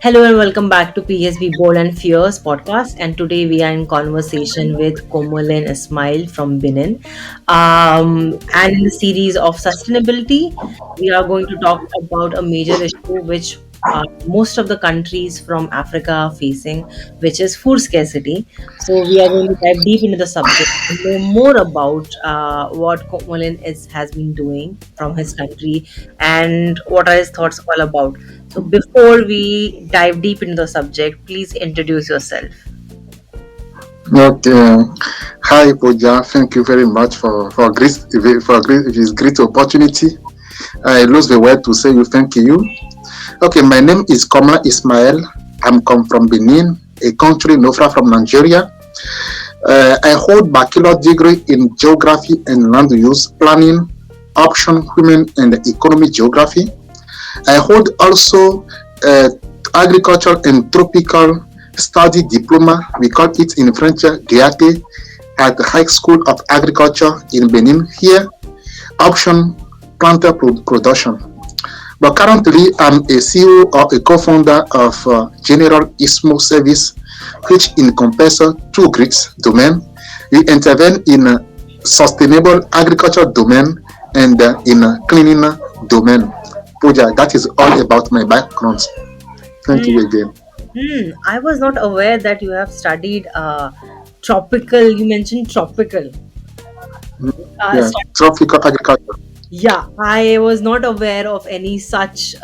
Hello and welcome back to PSB Bold and Fierce podcast. And today we are in conversation with COMLAN Ismae from Benin. And in the series of sustainability, we are going to talk about a major issue which most of the countries from Africa are facing, which is food scarcity. So we are going to dive deep into the subject and know more about what COMLAN has been doing from his country and what are his thoughts all about. So, before we dive deep into the subject, please introduce yourself. Okay. Hi, Pooja. Thank you very much for this great opportunity. I lose the word to say you thank you. Okay, my name is COMLAN Ismael. I'm come from Benin, a country not far from Nigeria. I hold bachelor degree in geography and land use planning, option human and economy geography. I hold also agriculture and tropical study diploma. We call it in French DAT at the High School of Agriculture in Benin. Here, option planter production. But currently, I'm a CEO or a co-founder of General Ismo service, which encompasses two great domains. We intervene in sustainable agriculture domain and in cleaning domain. Pooja, that is all about my background. Thank Hmm. you again. I was not aware that you have studied tropical. You mentioned tropical. Yeah, Study. tropical agriculture. Yeah, I was not aware of any such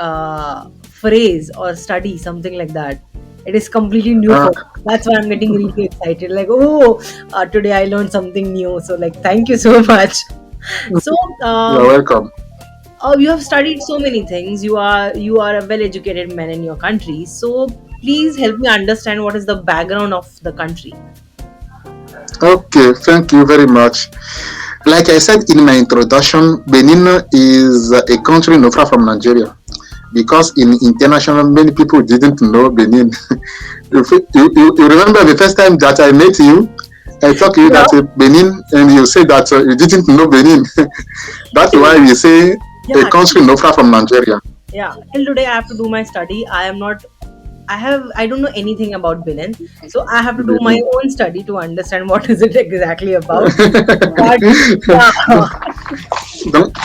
phrase or study, something like that. It is completely new Uh, for me. That's why I'm getting really excited. Like, oh, today I learned something new. So, like, thank you so much. So, you're welcome. you have studied so many things. You are a well-educated man in your country. So please help me understand what is the background of the country. Okay, thank you very much. Like I said in my introduction, Benin is a country not far from Nigeria. Because in international, many people didn't know Benin. You remember the first time that I met you? I talked to you Yeah, that Benin, and you said that you didn't know Benin. That's why we say a yeah, country not far from Nigeria. yeah. Till today, I have to do my study. I am not. I don't know anything about Benin, so I have to do my Benin. own study to understand what is it exactly about. But yeah,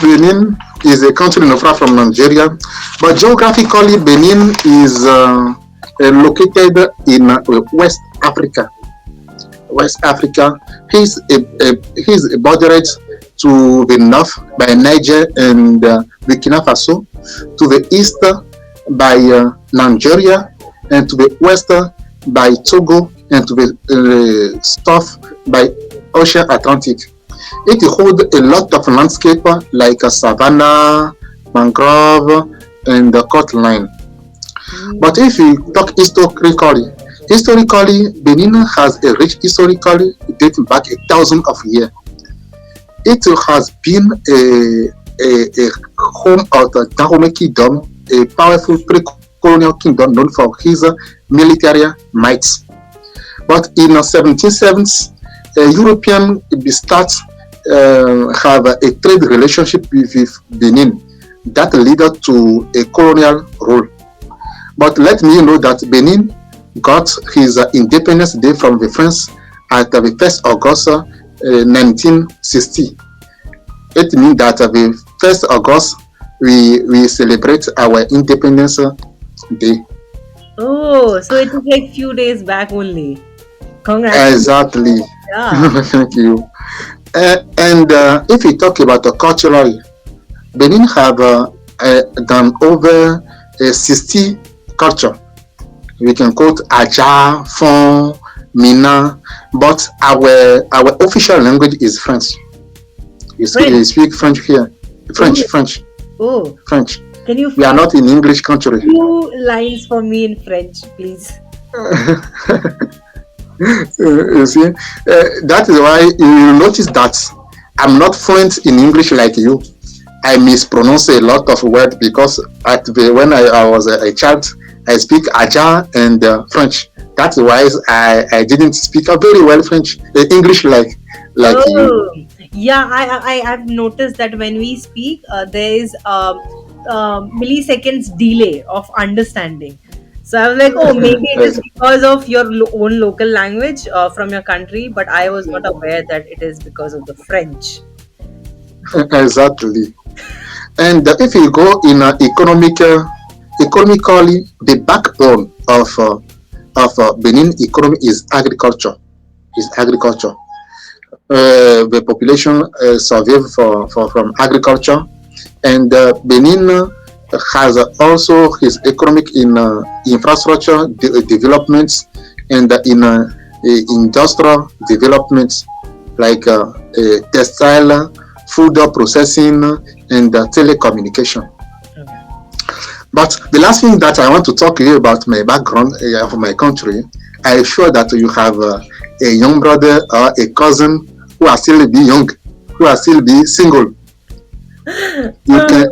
Benin is a country not far from Nigeria, but geographically, Benin is located in West Africa. West Africa. He's bordered to the north by Niger and Burkina Faso, to the east by Nigeria, and to the west by Togo, and to the south by Ocean Atlantic. It holds a lot of landscape like savanna, mangrove, and coastline. But mm, if you talk historically, Benin has a rich historically dating back 1,000 of years. It has been a home of the Dahomey Kingdom, a powerful pre-colonial kingdom known for his military might. But in the 1770s, European start have a trade relationship with Benin that led to a colonial rule. But let me know that Benin got his Independence Day from the French at the 1st August 1960. It means that the 1st August we celebrate our Independence Day. oh, so it was like few days back only. Congratulations. Exactly. Yeah. Thank you. And if we talk about the cultural, Benin have done over 60 culture. We can quote Aja, Fon, Mina, but our official language is French. We French. speak French here. Oh, oh. French. Can you We are find not in English country. few lines for me in French, please? You see, that is why you notice that I'm not fluent in English like you. I mispronounce a lot of words because when I was a child, I speak Aja and French. That's why I didn't speak very well French, English like you. Oh, yeah. I've noticed that when we speak, there is milliseconds delay of understanding. So I was like, oh, maybe it is Ex- because of your own local language from your country, but I was not aware that it is because of the French. exactly. And if you go in economically, the backbone of Benin economy is agriculture. Is agriculture. The population survive from agriculture, and Benin has also his economic in infrastructure developments and industrial developments like textile, food processing, and telecommunication. Okay. But the last thing that I want to talk to you about my background of my country, I am sure that you have a young brother or a cousin who are still be young, who are still be single. You can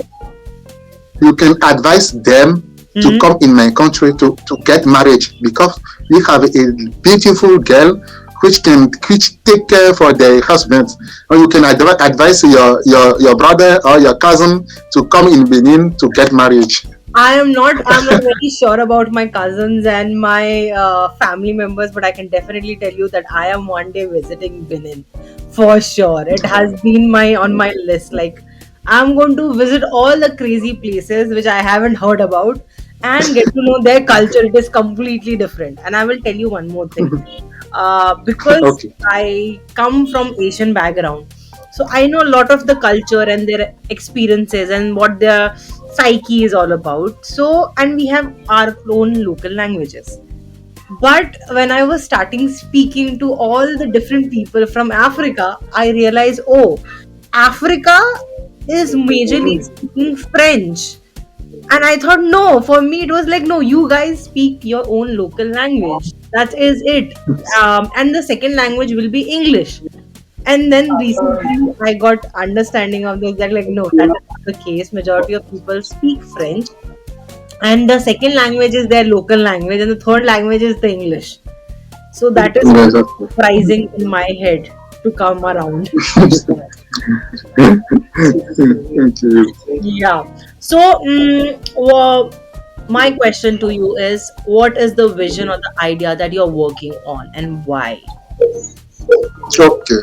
you can advise them to Mhm. come in my country to get married because we have a beautiful girl which take care for their husbands. Or you can advise your brother or your cousin to come in Benin to get married. I'm not very sure about my cousins and my family members, but I can definitely tell you that I am one day visiting Benin for sure. It has been my on my list. Like, I'm going to visit all the crazy places which I haven't heard about and get to know their culture. It is completely different. And I will tell you one more thing. Because Okay. I come from Asian background, so I know a lot of the culture and their experiences and what their psyche is all about. So, and we have our own local languages. But when I was starting speaking to all the different people from Africa, I realized, oh, Africa is majorly speaking French. And I thought, no, for me, it was like, no, you guys speak your own local language. That is it. And the second language will be English. And then recently, I got understanding of this that, like, no, that is not the case. Majority of people speak French. And the second language is their local language. And the third language is the English. So that is Yes, really okay. surprising in my head to come around. Thank you. Yeah. So, well, my question to you is, what is the vision or the idea that you're working on and why? Okay.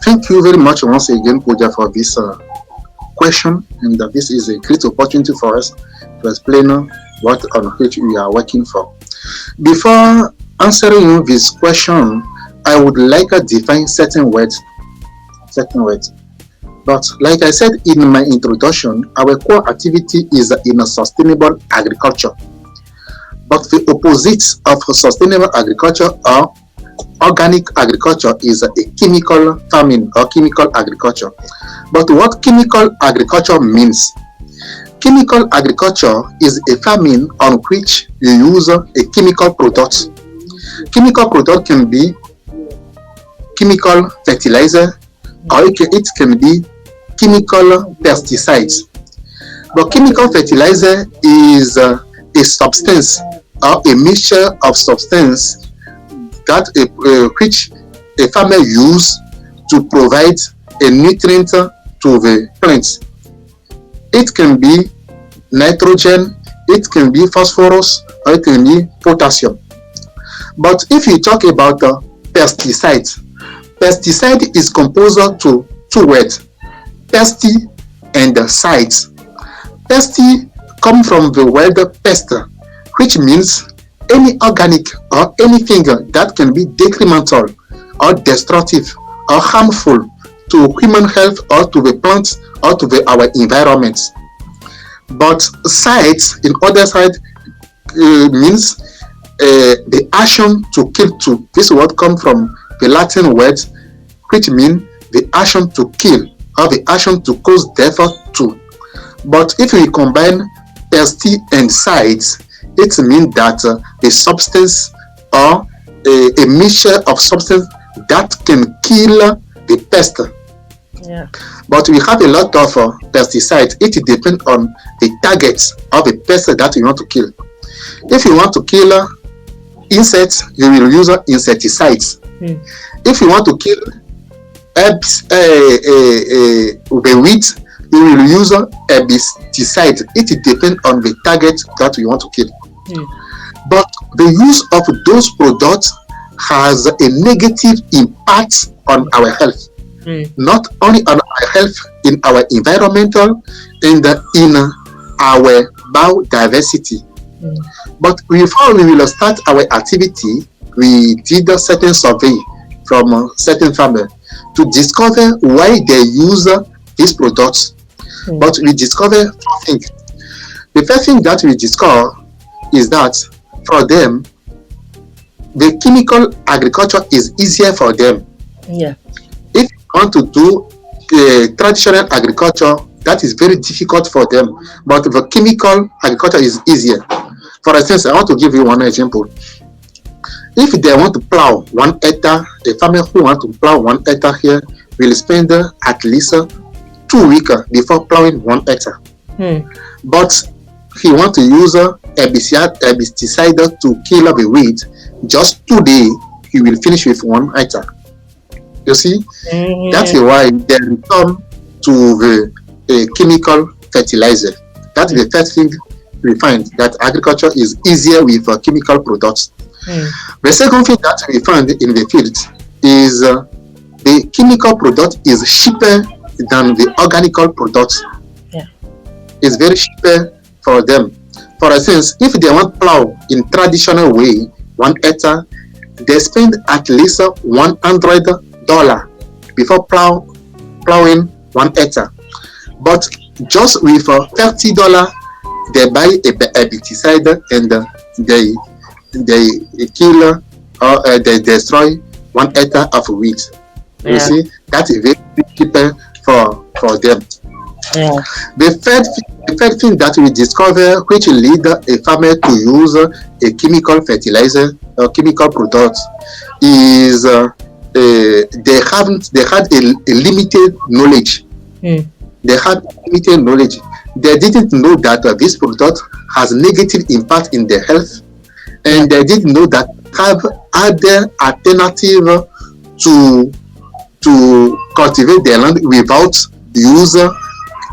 Thank you very much once again, Pooja, for this question. And this is a great opportunity for us to explain what on which we are working for. Before answering you this question, I would like to define certain words. Certain words. But like I said in my introduction, our core activity is in a sustainable agriculture. But the opposite of sustainable agriculture or organic agriculture is a chemical farming or chemical agriculture. But what chemical agriculture means? Chemical agriculture is a farming on which you use a chemical product. Chemical product can be chemical fertilizer or it can be chemical pesticides. But chemical fertilizer is a substance or a mixture of substance that which a farmer use to provide a nutrient to the plants. It can be nitrogen, it can be phosphorus, or it can be potassium. But if you talk about pesticides, pesticide is composed of two words, pesty and sides. Pesty come from the word pest, which means any organic or anything that can be detrimental or destructive or harmful to human health or to the plants or to our environment. But sides, in other side, means the action to kill to. This word come from the Latin word, which means the action to kill or the action to cause death to. But if we combine pesty and sides, it means that a substance or a mixture of substance that can kill the pest. Yeah. But we have a lot of pesticides. It depends on the targets of the pest that you want to kill. If you want to kill insects, you will use insecticides. Hmm. If you want to kill herbs, the weeds, you will use herbicide. It depends on the target that you want to kill. Hmm. But the use of those products has a negative impact on our health, Mm. not only on our health, in our environmental and in our biodiversity. Mm. But before we will start our activity, we did a certain survey from certain farmers to discover why they use these products. Mm. But we discover four things. The first thing that we discover is that for them, the chemical agriculture is easier for them. Yeah. If you want to do traditional agriculture, that is very difficult for them. But the chemical agriculture is easier. For instance, I want to give you one example. If they want to plow 1 hectare, a farmer who want to plow 1 hectare here will spend at least 2 weeks before plowing 1 hectare. Mm. But he want to use herbicide to kill the weed. Just 2 days, he will finish with 1 hectare. You see, that's Mm. why they return to the chemical fertilizer. That's the first thing we find, that agriculture is easier with chemical products. Mm. The second thing that we find in the field is the chemical product is cheaper than the organical product. Yeah. It's very cheaper for them. For instance, if they want plow in traditional way, 1 hectare, they spend at least $100 before plowing 1 hectare. But just with $30, they buy a herbicide and they kill or they destroy 1 hectare of wheat. You Yeah. see, that is very cheaper for them. Yeah. The third thing that we discover which lead a farmer to use a chemical fertilizer or chemical product is they had a limited knowledge. Mm. They had limited knowledge. They didn't know that this product has negative impact in their health, Yeah. and they didn't know that have other alternative to cultivate their land without use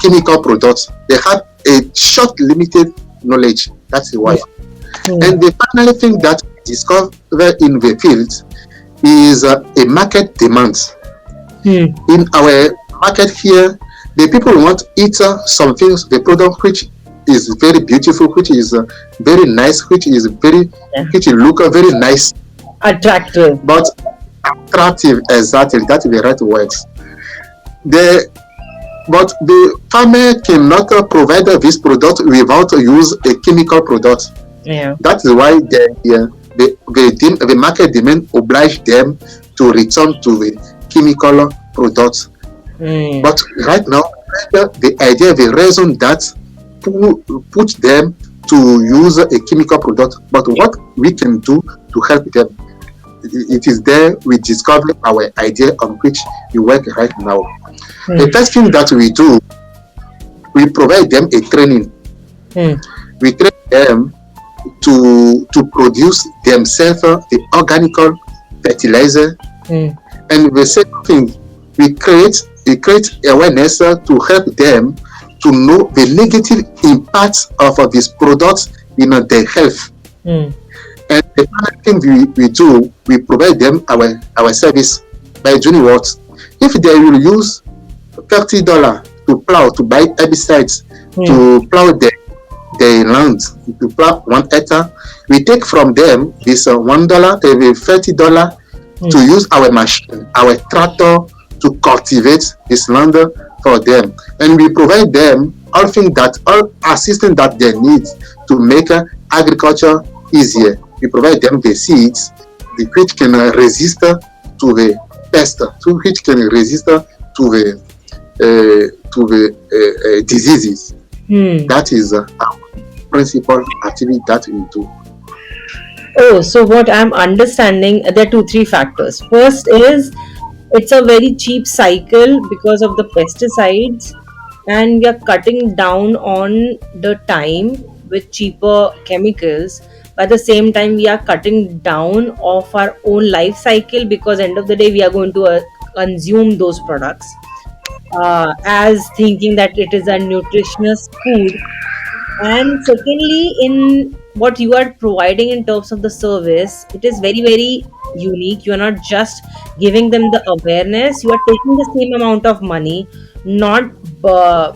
chemical products. They had a short limited knowledge. That's why. Mm. And the final thing that we discover in the field is a market demand. Mm. In our market here, the people want to eat some things, the product which is very beautiful, which is very nice, Yeah. which look very nice, Attractive. but attractive. Exactly, that's the right words. The but the farmer cannot provide this product without use a chemical product. Yeah. That is why the market demand oblige them to return to the chemical products. Mm. But right now, the idea, the reason that put them to use a chemical product, but what we can do to help them, it is there we discover our idea on which we work right now. The Mm. first thing that we do, we provide them a training. Mm. We train them to produce themselves the organic fertilizer. Mm. And the second thing, we create awareness to help them to know the negative impact of this product in their health. Mm. And the final thing we do, we provide them our service by doing what? If they will use $30 to buy herbicides Mm. to plow their land, to plow 1 hectare, we take from them this $1, $30 to Mm. use our machine, our tractor to cultivate this land for them. And we provide them all assistance that they need to make agriculture easier. We provide them the seeds, which can resist to the pest, which can resist to the diseases. Mm. That is our principal activity that we do. Oh, so what I'm understanding, there are two, three factors. First is it's a very cheap cycle because of the pesticides, and we are cutting down on the time with cheaper chemicals. By the same time, we are cutting down of our own life cycle because end of the day we are going to consume those products as thinking that it is a nutritious food. And secondly, in what you are providing in terms of the service, it is very, very unique. You are not just giving them the awareness, you are taking the same amount of money, not uh,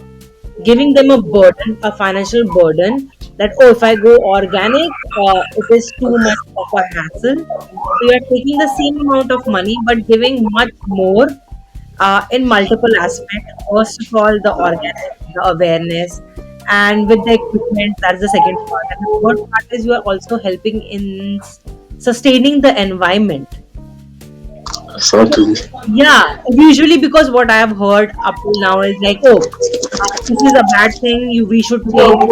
giving them a burden, a financial burden, that, oh, if I go organic, it is too much of a hassle. So you are taking the same amount of money but giving much more in multiple aspects. First of all, the organic, the awareness, and with the equipment, that's the second part. And the third part is you are also helping in sustaining the environment. So, Exactly. yeah, usually, because what I have heard up till now is like, oh, this is a bad thing. We should change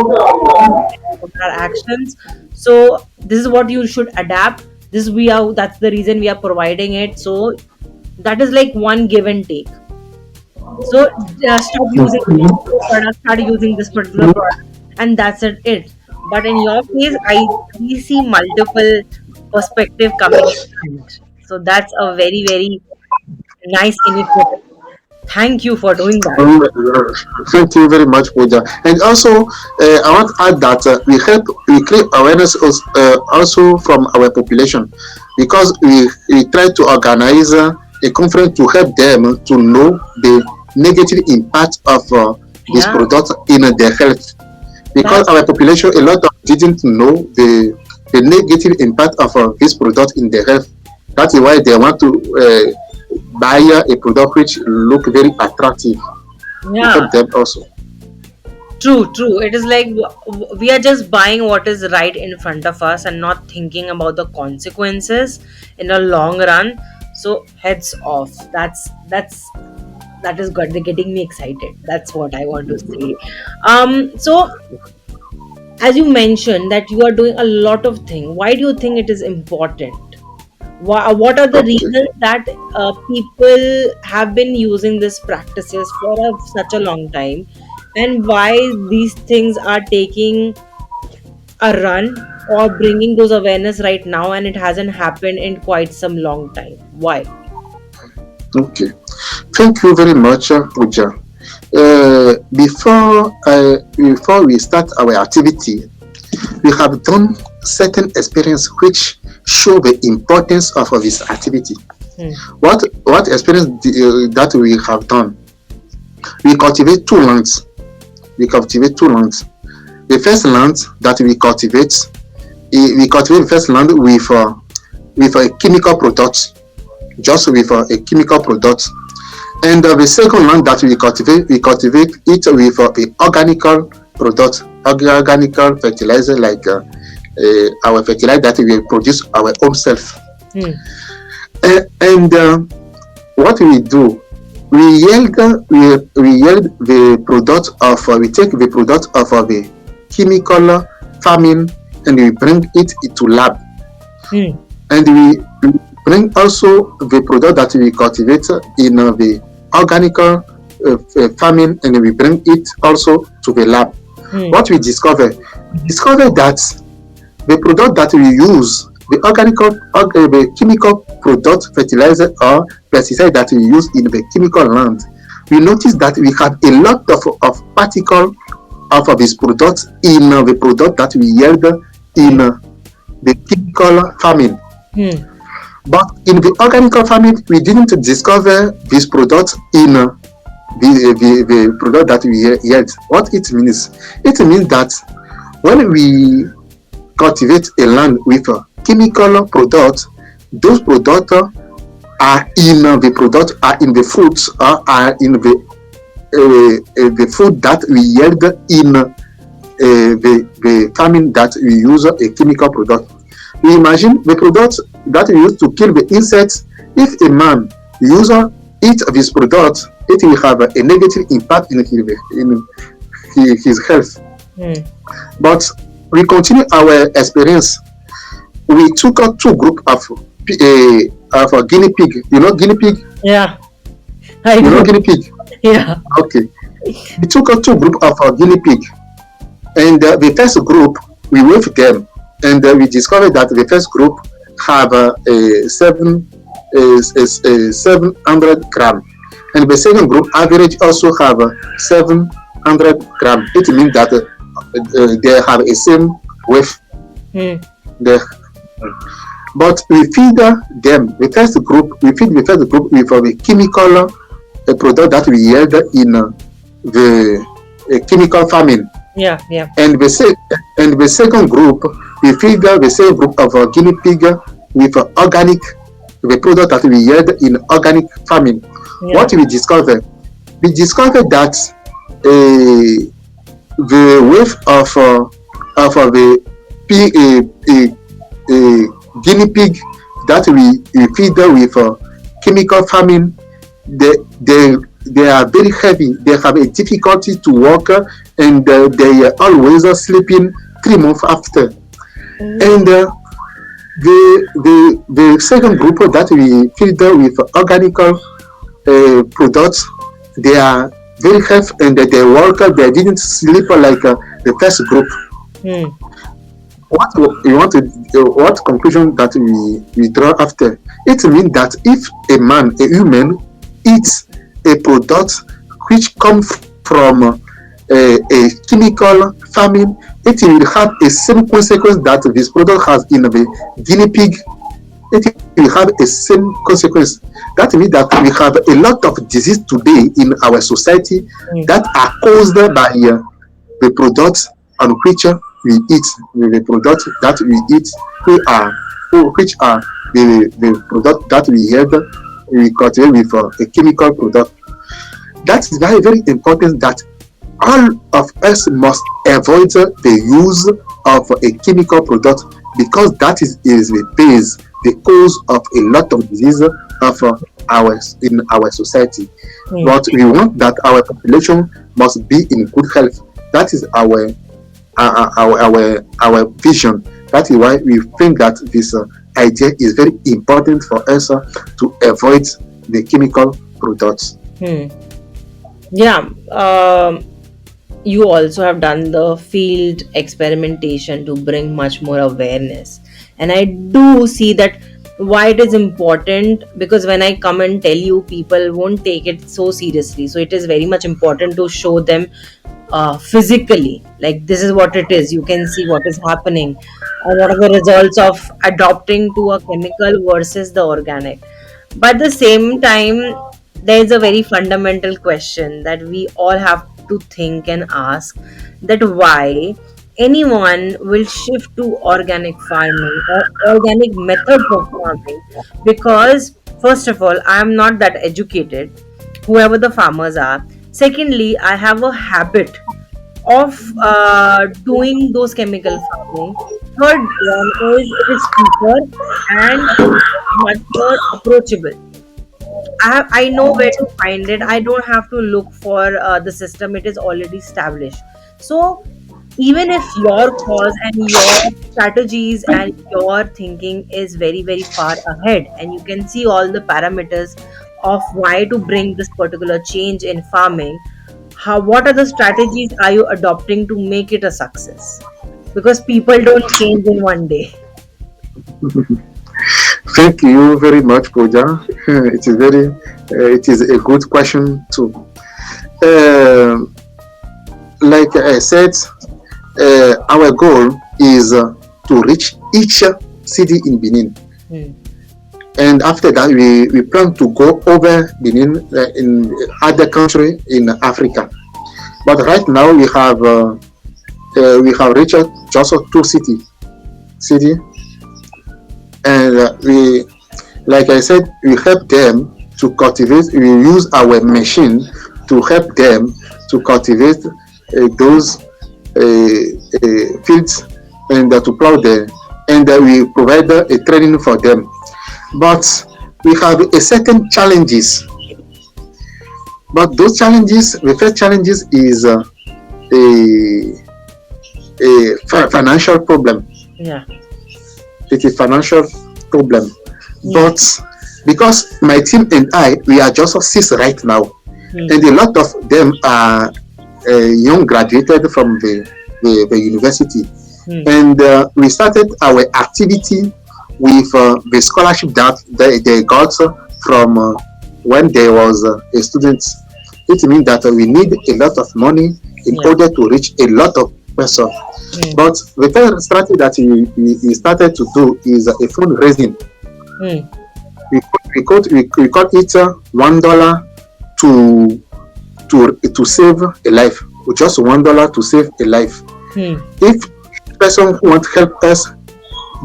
our actions. So this is what you should adapt. This we are. That's the reason we are providing it. So that is like one give and take. So stop using this product, start using this particular product, and that's it. But in your case, we see multiple perspective coming in front. So that's a very, very nice initiative. Thank you for doing that. Thank you very much, Pooja. And also, I want to add that we create awareness also from our population, because we try to organize a conference to help them to know the negative impact of this Yeah, product in their health. Because that's our population, a lot of didn't know the negative impact of this product in their health. That is why they want to buy a product which look very attractive to yeah. help them also. True, true. It is like we are just buying what is right in front of us and not thinking about the consequences in a long run. So heads off. That is good. They're getting me excited. That's what I want to say. So as you mentioned that you are doing a lot of things, why do you think it is important? What are the Okay. reasons that people have been using these practices for such a long time, and why these things are taking a run or bringing those awareness right now, and it hasn't happened in quite some long time? Why? Okay. Thank you very much, Pooja. Before we start our activity, we have done certain experience which show the importance of this activity. Hmm. What experience that we have done? We cultivate two lands. We cultivate two lands. The first land that we cultivate the first land with a chemical product, just with a chemical product. And the second land that we cultivate it with a organical product, organical fertilizer, like our fertilizer that we produce our own self. Hmm. And what we do, we yield the product of we take the product of the chemical farming, and we bring it to lab, Hmm. and we bring also the product that we cultivate in the organical farming, and we bring it also to the lab. Hmm. What we discover that the product that we use, the chemical product, fertilizer or pesticide that we use in the chemical land, we notice that we have a lot of particle of this product in the product that we yield in the chemical farming. Hmm. But in the organic farming, we didn't discover this product in the product that we yield. What it means? It means that when we cultivate a land with a chemical product, those products are in the product, are in the fruits, or are in the food that we yield in the farming that we use a chemical product. We imagine the product that we use to kill the insects. If a man user eat this product, it will have a negative impact in his health. Hmm. But we continue our experience. We took out two group of a guinea pig. You know guinea pig. Yeah, I You know do. guinea pig. Yeah. Okay. We took out two group of a guinea pig, and the first group we weighed them, and we discovered that the first group have a 700 gram, and the second group average also have 700 gram. It means that they have a same weight. Hmm. The, but we feed them, the first group, we feed the first group with a chemical product that we yield in the chemical farming. Yeah, yeah, And the second group, we feed the same group of guinea pig with organic, the product that we yield in organic farming. yeah. What we discovered that uh, the wave of the pig, guinea pig that we feed them with chemical farming, they they they are very heavy. They have a difficulty to walk, and they are always sleeping 3 months after. Oh. And the second group that we feed them with organic products, they are very heavy and they work. They didn't sleep like the first group. Hmm. What you want to what conclusion that we draw after? It means that if a human eats a product which come from a chemical farming, it will have a same consequence that this product has in the guinea pig. It will have a same consequence. That means that we have a lot of disease today in our society Hmm. that are caused by the products on which we eat, the products that we eat, which are the product that we have, we cultivate with a chemical product. That is very, very important that all of us must avoid the use of a chemical product because is the base, the cause of a lot of disease of ours in our society. Hmm. But we want that our population must be in good health. That is our vision. That is why we think that this idea is very important for us to avoid the chemical products. Hmm. Yeah. You also have done the field experimentation to bring much more awareness, and I do see that why it is important, because when I come and tell you, people won't take it so seriously. So it is very much important to show them physically, like this is what it is. You can see what is happening, what are the results of adopting to a chemical versus the organic. But at the same time, there is a very fundamental question that we all have to think and ask, that why anyone will shift to organic farming or organic methods of farming. Because first of all, I am not that educated, whoever the farmers are. Secondly, I have a habit of doing those chemical farming. Third one is it is cheaper and much more approachable. I know where to find it. I don't have to look for the system, it is already established. So even if your cause and your strategies and your thinking is very, very far ahead, and you can see all the parameters of why to bring this particular change in farming, how, what are the strategies are you adopting to make it a success? Because people don't change in one day. Thank you very much, Pooja. It is a good question too. Uh, like I said, our goal is to reach each city in Benin, Hmm. and after that, we plan to go over Benin in other country in Africa. But right now, we have reached just two city, and like I said, we help them to cultivate. We use our machine to help them to cultivate those fields and to plow them, and we provide a training for them. But we have a certain challenges. But those challenges, the first challenges is a, financial problem. Yeah. It's a financial problem. Yeah. But because my team and I, we are just six right now, Hmm. and a lot of them are young graduated from the university. Hmm. And we started our activity with the scholarship that they got from when they was a student. It means that we need a lot of money in Yeah. order to reach a lot of person. Hmm. But the first strategy that he started to do is a fundraising. Hmm. We call it $1 to to save a life. Just $1 to save a life. Hmm. If person who want to help us,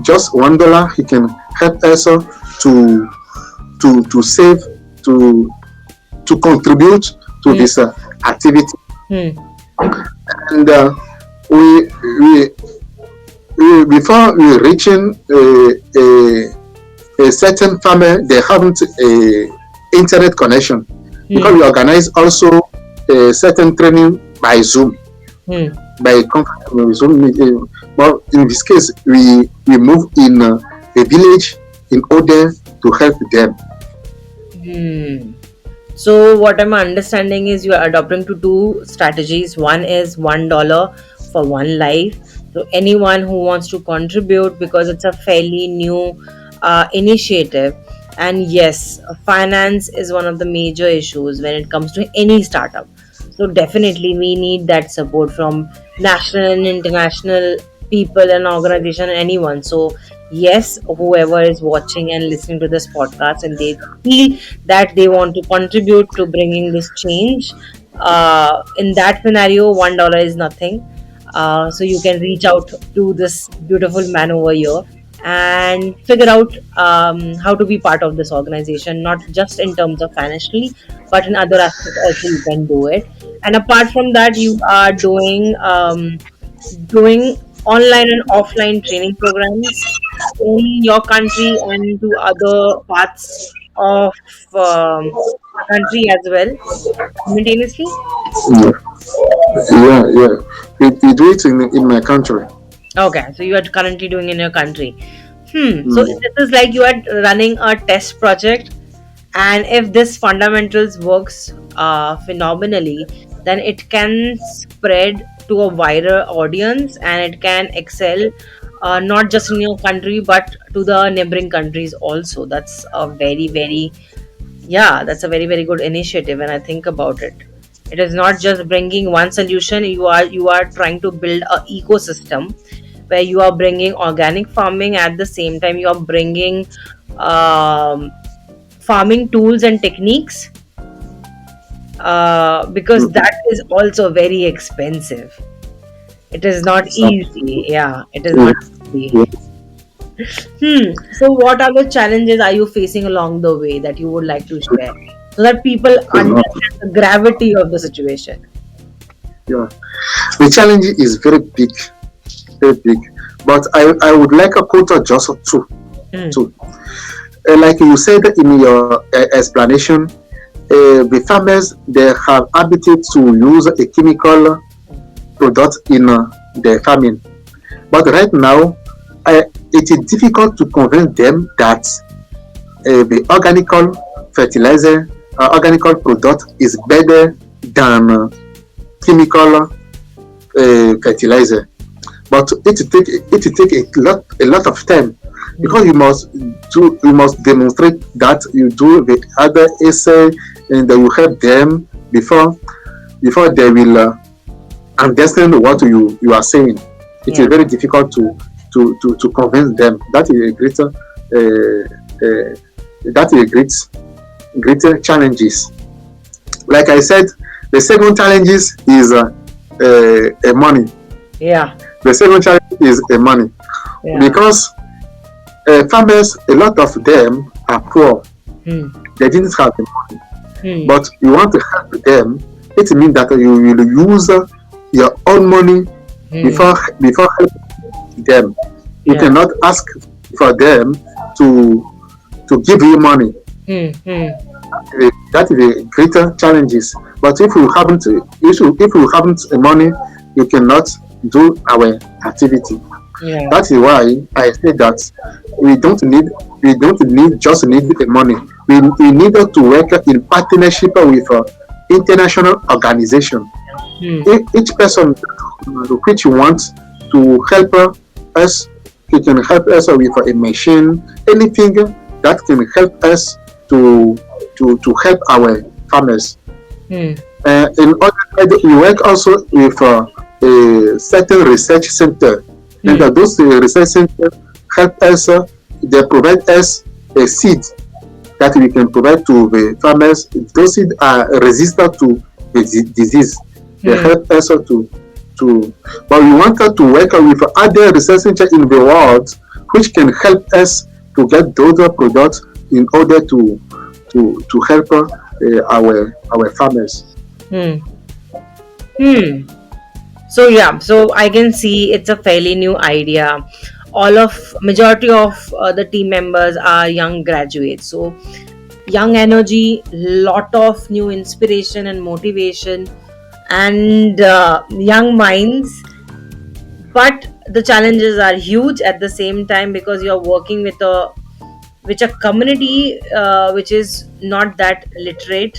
just $1, he can help us to save to to contribute to Hmm. this activity. Hmm. And we, we, we before we reaching a certain farmer, they haven't a internet connection, because Hmm. we organize also a certain training by Zoom, Hmm. by conference Zoom. Well, in this case, we move in a village in order to help them. Hmm. So what I'm understanding is you are adopting to two strategies. One is $1 for one life. So anyone who wants to contribute, because it's a fairly new initiative. And yes, finance is one of the major issues when it comes to any startup. So definitely we need that support from national and international people and organization, anyone. So yes, whoever is watching and listening to this podcast and they feel that they want to contribute to bringing this change, in that scenario $1 is nothing. So you can reach out to this beautiful man over here and figure out how to be part of this organization, not just in terms of financially, but in other aspects also you can do it. And apart from that, you are doing online and offline training programs in your country and to other parts of the country as well simultaneously. Yeah, yeah. We do it in my country. Okay, so you are currently doing in your country. So Mm. this is like you are running a test project, and if this fundamentals works phenomenally, then it can spread to a wider audience and it can excel, not just in your country but to the neighboring countries also. That's a very very, yeah, that's a very very good initiative when I think about it. It is not just bringing one solution. You are trying to build a ecosystem where you are bringing organic farming, at the same time you are bringing um, farming tools and techniques, because Mm. that is also very expensive. It is not easy. Yeah, it is not easy. Yeah. So what are the challenges are you facing along the way that you would like to share so that people Yeah. understand the gravity of the situation? Yeah. The challenge is very big, very big. But I would like a quote just two. Hmm. Two. Like you said in your explanation, the farmers they have habitude to use a chemical product in their farming. But right now, it is difficult to convince them that the fertilizer, organical product is better than chemical fertilizer. But it take a lot of time, Hmm. because you must demonstrate that you do the other essay, and that you help them before they will understand what you are saying. It is Yeah. very difficult to convince them. That is a greater that is a greater challenges. Like I said, the second challenges is money. Yeah. The second challenge is money, Yeah. because farmers, a lot of them are poor. Hmm. They didn't have the money, Hmm. but you want to help them. It means that you will use your own money Hmm. before helping them. You Yeah. cannot ask for them to give you money. Hmm. Hmm. That is the greater challenges. But if you haven't money, you cannot do our activity. Yeah. That is why I say that we don't need we don't need just need the money. We need to work in partnership with international organization. Hmm. Each person which wants to help us, he can help us with a machine, anything that can help us to help our farmers. Hmm. In other side, we work also with a certain research center, and Hmm. those research centers help us. They provide us a seed that we can provide to the farmers. Those seeds are resistant to the disease. They Hmm. help us to. But we wanted to work with other research centers in the world, which can help us to get those products in order to help our farmers. Hmm. Hmm. So yeah, so I can see it's a fairly new idea. All of majority of the team members are young graduates. So young energy, lot of new inspiration and motivation, and young minds. But the challenges are huge at the same time because you're working with a community which is not that literate.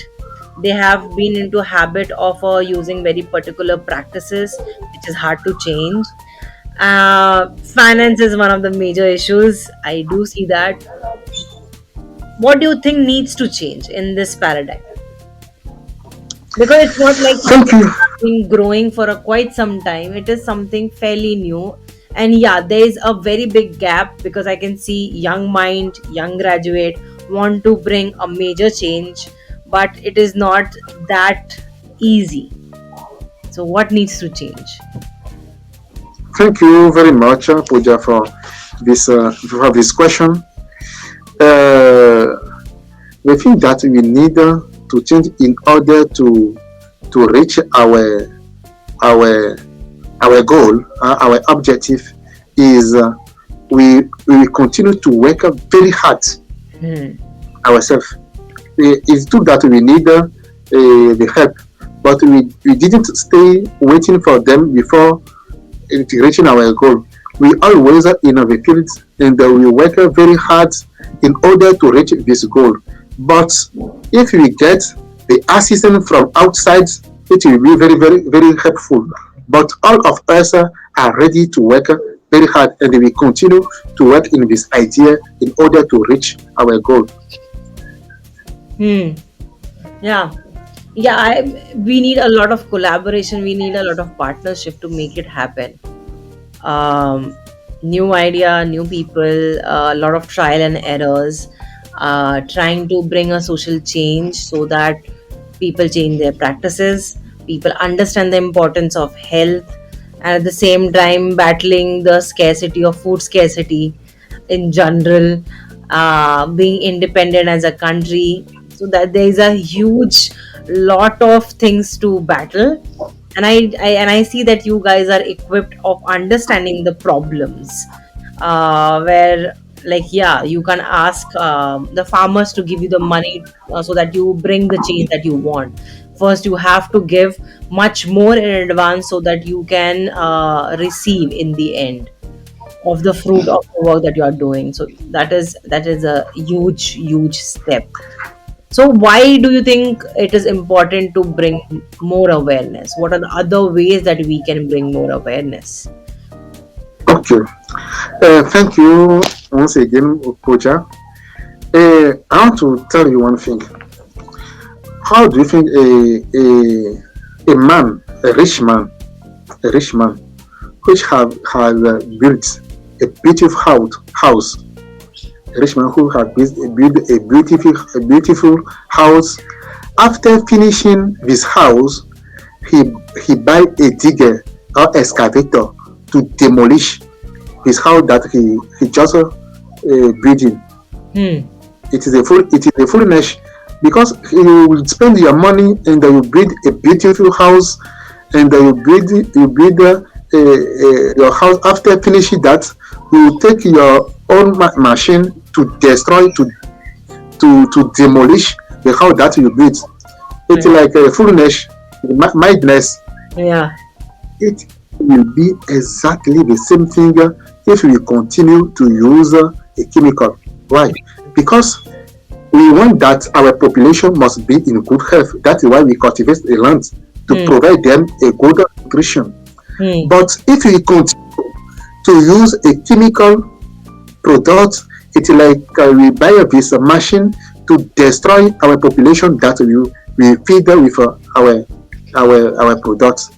They have been into habit of using very particular practices which is hard to change. Finance is one of the major issues. I do see that. What do you think needs to change in this paradigm? Because it's not like Thank something you. has been growing for quite some time. It is something fairly new. And yeah, there is a very big gap because I can see young mind, young graduate want to bring a major change, but it is not that easy. So what needs to change? Thank you very much, Pooja, for this question. Uh, the thing that we need to change in order to reach our our goal, our objective, is we will continue to work very hard Hmm. ourselves. It's true that we need the help, but we didn't stay waiting for them before reaching our goal. We always innovate and we work very hard in order to reach this goal. But if we get the assistance from outside, it will be very, very, very helpful. But all of us are ready to work very hard and we continue to work in this idea in order to reach our goal. Hmm. Yeah. Yeah, we need a lot of collaboration. We need a lot of partnership to make it happen. um, New idea, new people, a lot of trial and errors, trying to bring a social change so that people change their practices, people understand the importance of health, and at the same time battling the scarcity of food scarcity in general, being independent as a country. So that there is a huge lot of things to battle, and I see that you guys are equipped of understanding the problems, where like yeah, you can ask the farmers to give you the money so that you bring the change that you want. First you have to give much more in advance so that you can receive in the end of the fruit of the work that you are doing. So that is a huge step. So why do you think it is important to bring more awareness? What are the other ways that we can bring more awareness? Okay. Thank you once again, Koja. I want to tell you one thing. How do you think a man, a rich man, which have has built a beautiful house, a rich man who has built a beautiful house, after finishing this house, he he buy a digger or excavator to demolish his house that he just building. Hmm. It is a foolish because you will spend your money and you build a beautiful house and you build your house. After finishing that, you take your own machine to destroy to demolish the house that you built. It's Yeah. like a foolish mindless. Yeah. It will be exactly the same thing if we continue to use a chemical. Why? Because we want that our population must be in good health. That is why we cultivate the land to Hmm. provide them a good nutrition. Hmm. But if we continue to use a chemical product, it's like we buy this machine to destroy our population that we feed with our products.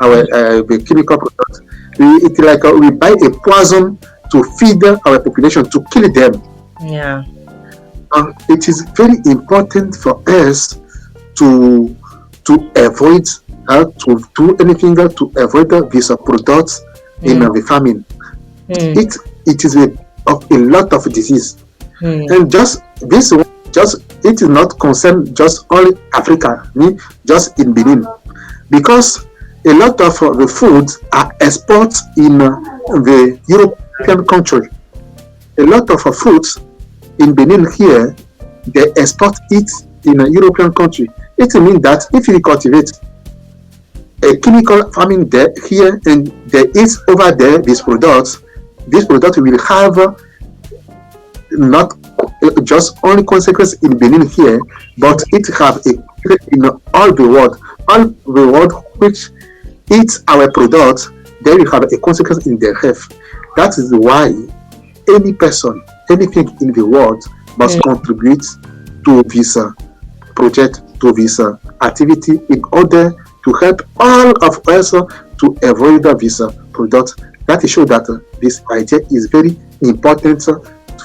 our the chemical products. It's like we buy a poison to feed our population to kill them. Yeah. It is very important for us to avoid to do anything to avoid these products in Hmm. the farming. Hmm. It it is of a lot of disease, Hmm. and just this one, just it is not concerned just only Africa, just in Benin, because a lot of the foods are exported in the European country. A lot of foods in Benin here, they export it in a European country. It means that if you cultivate a chemical farming there here and there is over there this product will have not just only consequence in Benin here, Hmm. but it have a in all the world which eats our products, they will have a consequence in their health. That is why any person, anything in the world Hmm. must contribute to this project, to this activity in order to help all of us to avoid this product. That is show that this idea is very important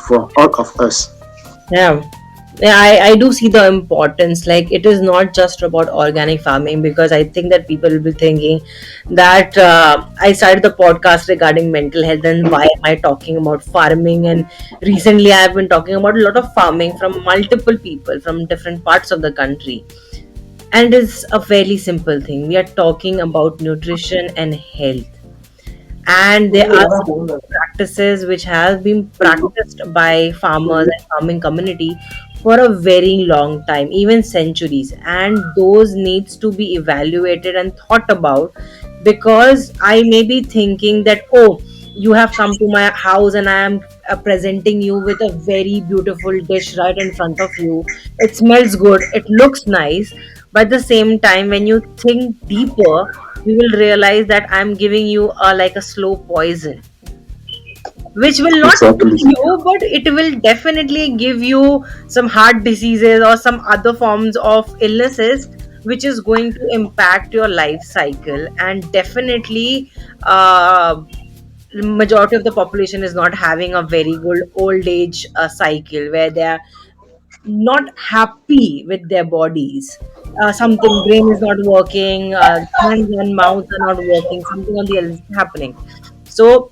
for all of us. Yeah. Yeah, I do see the importance. Like, it is not just about organic farming, because I think that people will be thinking that I started the podcast regarding mental health, and why am I talking about farming? And recently, I have been talking about a lot of farming from multiple people from different parts of the country. And it's a fairly simple thing. We are talking about nutrition and health, and there are some practices which have been practiced by farmers and farming community for a very long time, even centuries, and those needs to be evaluated and thought about. Because I may be thinking that, oh, you have come to my house and I am presenting you with a very beautiful dish right in front of you. It smells good, it looks nice, but at the same time, when you think deeper, you will realize that I'm giving you a like a slow poison, which will not kill Exactly. you, but it will definitely give you some heart diseases or some other forms of illnesses, which is going to impact your life cycle. And definitely, majority of the population is not having a very good old age cycle, where they are not happy with their bodies. Something brain is not working, hands and mouths are not working, something on the else is happening. So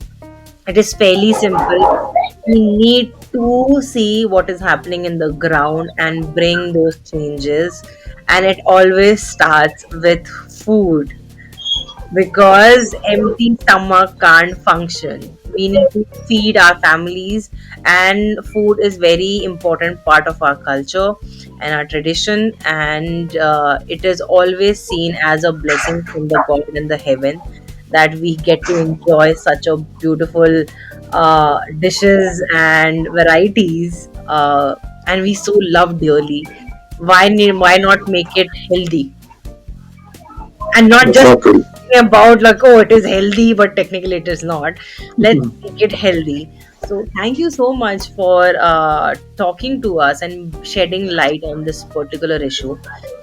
it is fairly simple. We need to see what is happening in the ground and bring those changes. And it always starts with food, because empty stomach can't function. We need to feed our families, and food is very important part of our culture and our tradition. And it is always seen as a blessing from the God in the heaven, that we get to enjoy such a beautiful dishes and varieties, and we so love dearly. Why not make it healthy, and not just Exactly. thinking about like, oh, it is healthy but technically it is not. Let's make it healthy. So thank you so much for talking to us and shedding light on this particular issue,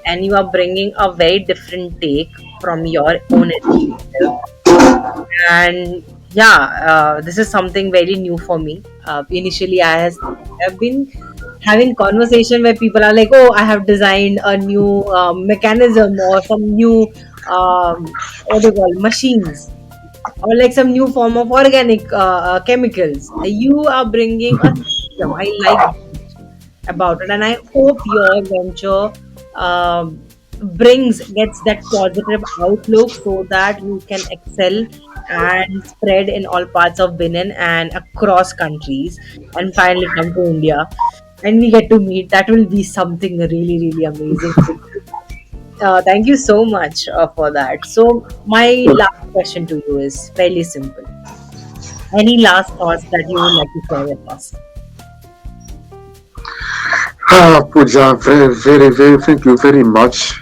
and you are bringing a very different take from your own initiative. And yeah, this is something very new for me. Initially, have been having conversation where people are like, oh, I have designed a new mechanism or some new what do you call machines, or like some new form of organic chemicals. You are bringing a system. I like that about it, and I hope your venture um, brings gets that positive outlook, so that you can excel and spread in all parts of Benin and across countries, and finally come to India, and we get to meet. That will be something really, really amazing. Thank you so much for that. So, my last question to you is fairly simple. Any last thoughts that you would like to share with us? Pooja, very, very, very, thank you very much.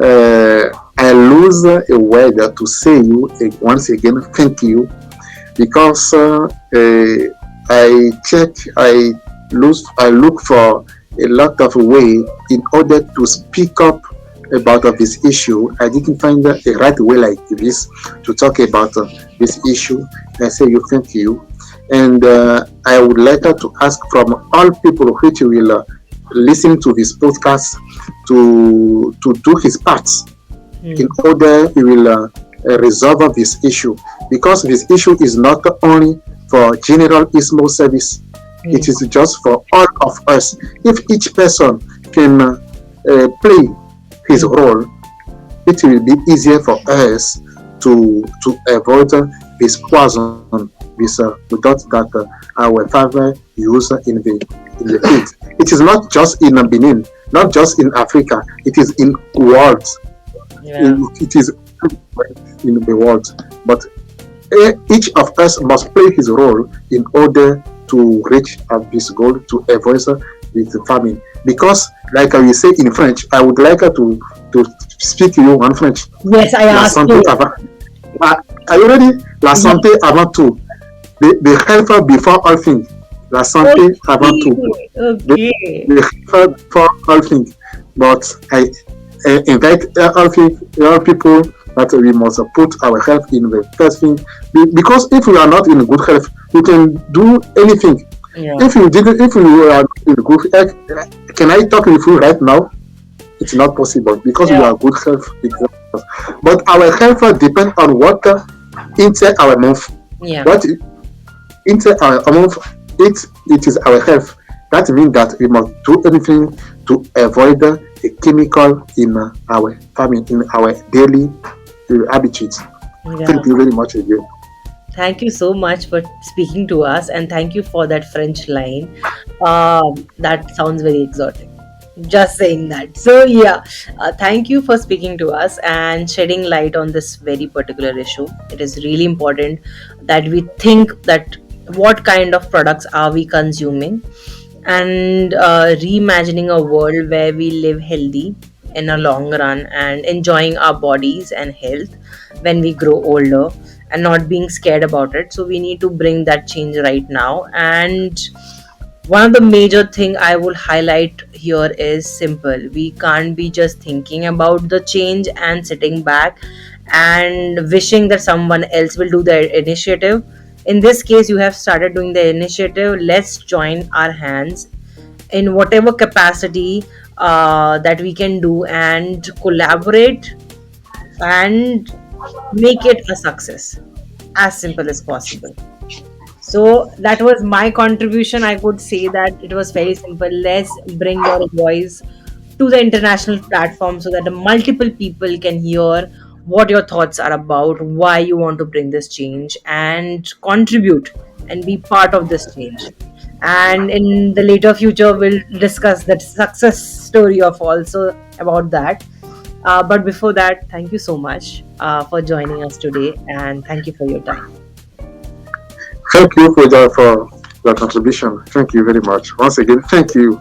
I lose a word to say you once again. Thank you because I check, I look for a lot of way in order to speak up about this issue. I didn't find a right way like this to talk about this issue. I say you thank you, and I would like to ask from all people which will listen to this podcast to do his parts in Hmm. order he will resolve this issue, because this issue is not only for general Ismo service, Hmm. it is just for all of us. If each person can play his Hmm. role, it will be easier for us to avoid this poison, this without that our father use in the field. It is not just in Benin, not just in Africa. It is in world. Yeah. It is in the world. But each of us must play his role in order to reach this goal, to avoid this famine. Because, like I will say in French, I would like to speak to you in French. Yes, I La asked santé you. avant. Are you ready? La Yeah. santé avant tout. The health before all things. La santé avant Okay. tout. The, Okay. the health before all things. But I invite all people that we must put our health in the first thing. Because if we are not in good health, we can do anything. Yeah. If we are in good health, can I talk with you right now? It's not possible because we Yeah. are good health. But our health depends on what inside our mouth. Yeah. What inside our mouth, it is our health. That means that we must do anything to avoid a chemical in our farming, in our daily habits. Yeah. Thank you very much again. Thank you so much for speaking to us, and thank you for that French line. That sounds very exotic. Just saying that. So, yeah, thank you for speaking to us and shedding light on this very particular issue. It is really important that we think that what kind of products are we consuming, and reimagining a world where we live healthy in a long run and enjoying our bodies and health when we grow older, and not being scared about it. So we need to bring that change right now. And one of the major thing I will highlight here is simple: we can't be just thinking about the change and sitting back and wishing that someone else will do the initiative. In this case, you have started doing the initiative. Let's join our hands in whatever capacity that we can do, and collaborate and make it a success as simple as possible. So that was my contribution. I could say that it was very simple. Let's bring your voice to the international platform so that the multiple people can hear what your thoughts are about, why you want to bring this change and contribute and be part of this change. And in the later future, we'll discuss that success story of also about that. But before that, thank you so much for joining us today, and thank you for your time. Thank you for your contribution. Thank you very much. Once again, thank you.